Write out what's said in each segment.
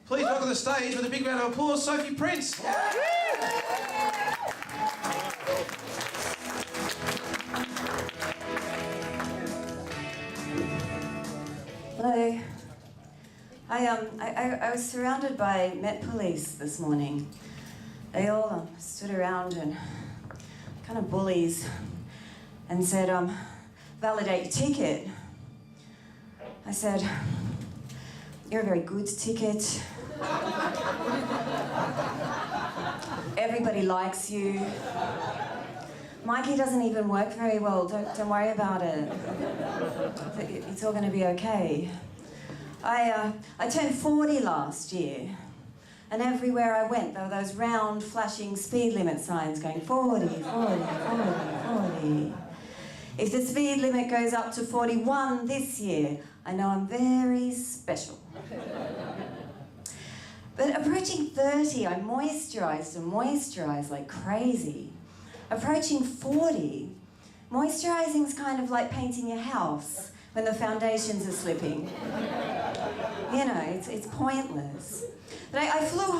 Please welcome to the stage with a big round of applause, Sofie Prince. Hello. I was surrounded by Met Police this morning. They all stood around and kind of bullies and said, validate your ticket. I said, you're a very good ticket. Everybody likes you. Mikey doesn't even work very well. Don't worry about it. It's all going to be okay. I turned 40 last year, and everywhere I went there were those round flashing speed limit signs going 40, 40, 40, 40. If the speed limit goes up to 41 this year, I know I'm very special. But approaching 30, I moisturised like crazy. Approaching 40, moisturising is kind of like painting your house when the foundations are slipping. You know, it's pointless. But I flew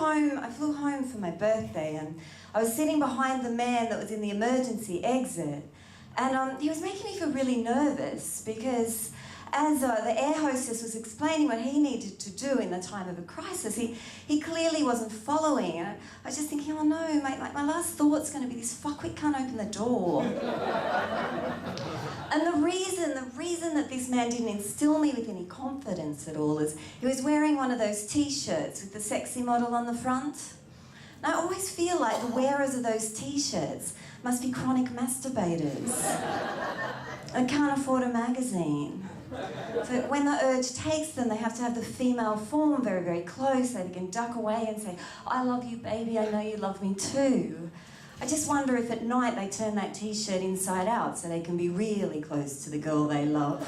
home for my birthday, and I was sitting behind the man that was in the emergency exit, and he was making me feel really nervous because as the air hostess was explaining what he needed to do in the time of a crisis, he clearly wasn't following. And I was just thinking, oh no, mate, like my last thought's going to be this fuckwit can't open the door. And the reason that this man didn't instill me with any confidence at all is he was wearing one of those t-shirts with the sexy model on the front. And I always feel like the wearers of those t-shirts must be chronic masturbators and can't afford a magazine. So when the urge takes them, they have to have the female form very, very close so they can duck away and say, I love you, baby, I know you love me too. I just wonder if at night they turn that t-shirt inside out so they can be really close to the girl they love.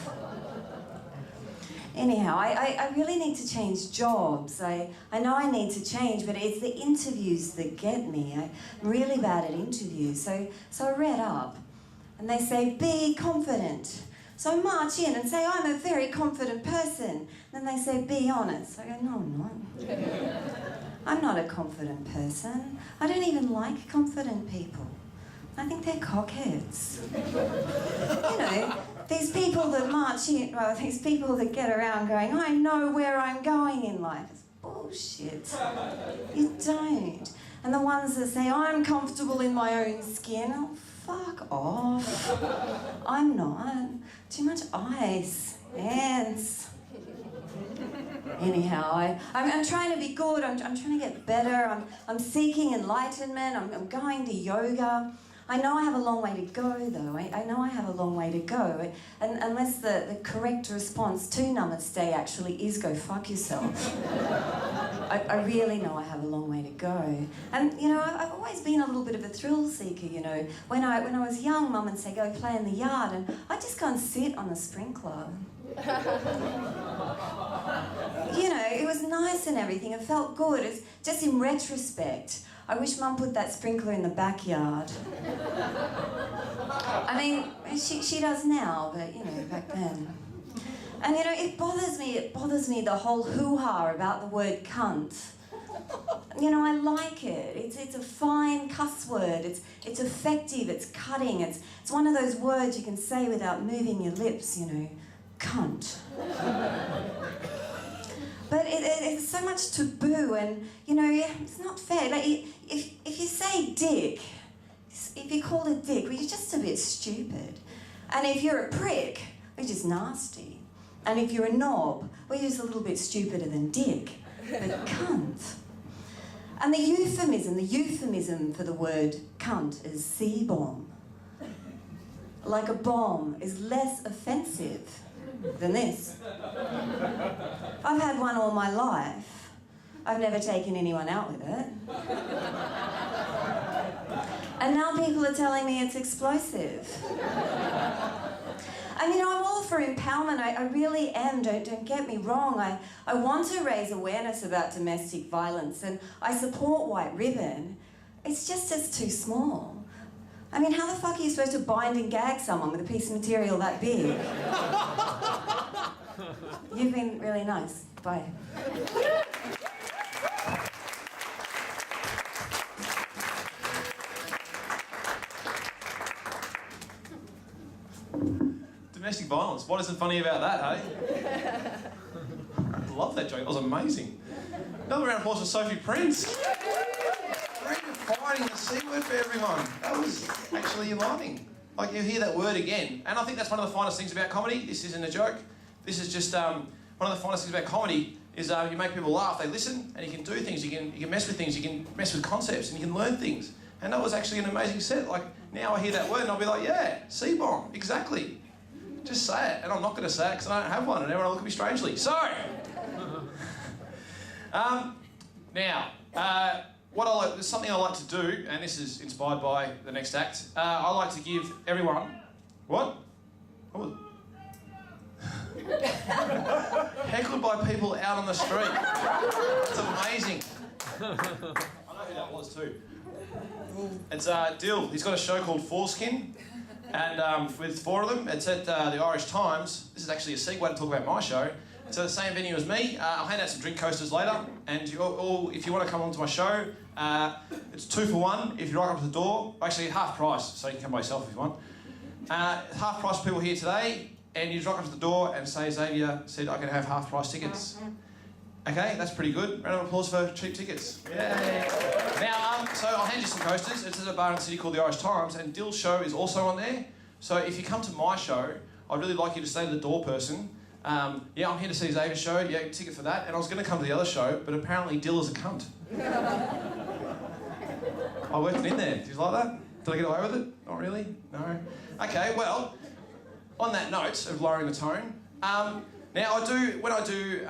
Anyhow, I really need to change jobs. I know I need to change, but it's the interviews that get me. I'm really bad at interviews. So I read up, and they say, be confident. So I march in and say, I'm a very confident person. Then they say, be honest. I go, no, I'm not. I'm not a confident person. I don't even like confident people. I think they're cockheads. You know, these people that march in, well, these people that get around going, I know where I'm going in life. It's bullshit. You don't. And the ones that say, I'm comfortable in my own skin, oh, fuck off. I'm not. Too much ice. Ants. Anyhow, I'm trying to be good. I'm trying to get better. I'm seeking enlightenment. I'm going to yoga. I know I have a long way to go, though. I know I have a long way to go. And unless the correct response to Namaste actually is go fuck yourself. I really know I have a long way to go. And, you know, I've always been a little bit of a thrill seeker, you know. When I was young, Mum would say, go play in the yard, and I'd just go and sit on the sprinkler. You know, it was nice and everything. It felt good. It's just in retrospect, I wish Mum put that sprinkler in the backyard. I mean, she does now, but, you know, back then. And, you know, it bothers me the whole hoo-ha about the word cunt. You know, I like it. It's a fine cuss word. It's effective, it's cutting. It's one of those words you can say without moving your lips, you know. Cunt. But it's so much taboo, and, you know, it's not fair. Like, if you say dick, if you call it dick, well, you're just a bit stupid. And if you're a prick, you're just nasty. And if you're a knob, well, you're just a little bit stupider than dick. But cunt. And the euphemism for the word cunt is C-bomb. Like a bomb is less offensive than this. I've had one all my life. I've never taken anyone out with it. And now people are telling me it's explosive. And, you know, I'm all for empowerment. I really am. Don't get me wrong. I want to raise awareness about domestic violence, and I support White Ribbon. It's just it's too small. I mean, how the fuck are you supposed to bind and gag someone with a piece of material that big? You've been really nice. Bye. Domestic violence. What isn't funny about that, hey? I love that joke. That was amazing. Another round of applause for Sofie Prince. Redefining the C word for everyone. That was actually enlightening. Like, you hear that word again. And I think that's one of the finest things about comedy. This isn't a joke. This is just one of the finest things about comedy is you make people laugh, they listen, and you can do things, you can mess with things, you can mess with concepts, and you can learn things. And that was actually an amazing set. Like, now I hear that word and I'll be like, yeah, C-bomb, exactly. Just say it. And I'm not going to say it because I don't have one, and everyone will look at me strangely. So, now, there's something I like to do, and this is inspired by the next act. I like to give everyone... What? Heckled by people out on the street. It's amazing. I know who that was too. It's Dill. He's got a show called Foreskin, and with 4 of them. It's at the Irish Times. This is actually a segue to talk about my show. It's at the same venue as me. I'll hand out some drink coasters later, and you all, if you want to come onto my show, it's 2 for 1. If you rock up to the door, actually half price, so you can come by yourself if you want. Half price for people here today. And you rock up to the door and say, Xavier said I can have half price tickets. Okay, that's pretty good. Round of applause for cheap tickets. Yay. Now, so I'll hand you some coasters. It's at a bar in the city called the Irish Times, and Dill's show is also on there. So if you come to my show, I'd really like you to say to the door person, yeah, I'm here to see Xavier's show, yeah, ticket for that. And I was going to come to the other show, but apparently Dill is a cunt. I worked in there. Did you like that? Did I get away with it? Not really? No? Okay, well... On that note of lowering the tone, now when I do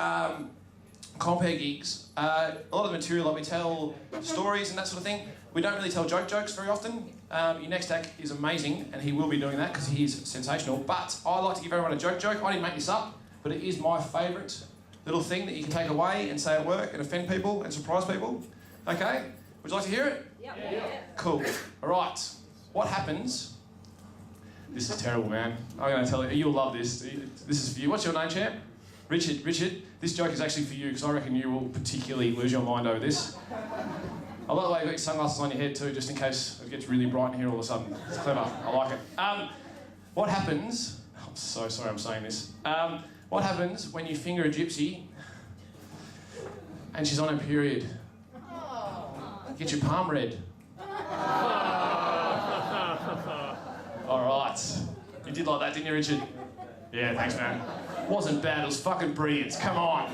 compere gigs, a lot of the material, like we tell stories and that sort of thing, we don't really tell jokes very often. Your next act is amazing, and he will be doing that because he is sensational, but I like to give everyone a joke. I didn't make this up, but it is my favourite little thing that you can take away and say at work and offend people and surprise people. Okay? Would you like to hear it? Yep. Yeah. Cool. All right. What happens... This is terrible, man. I'm going to tell you, you'll love this. This is for you. What's your name, champ? Richard. Richard, this joke is actually for you because I reckon you will particularly lose your mind over this. I like the way you've got your sunglasses on your head too, just in case it gets really bright in here all of a sudden. It's clever. I like it. What happens... I'm so sorry I'm saying this. What happens when you finger a gypsy and she's on her period? Get your palm red. All right. You did like that, didn't you, Richard? Yeah, thanks, man. Wasn't bad, it was fucking brilliant. Come on.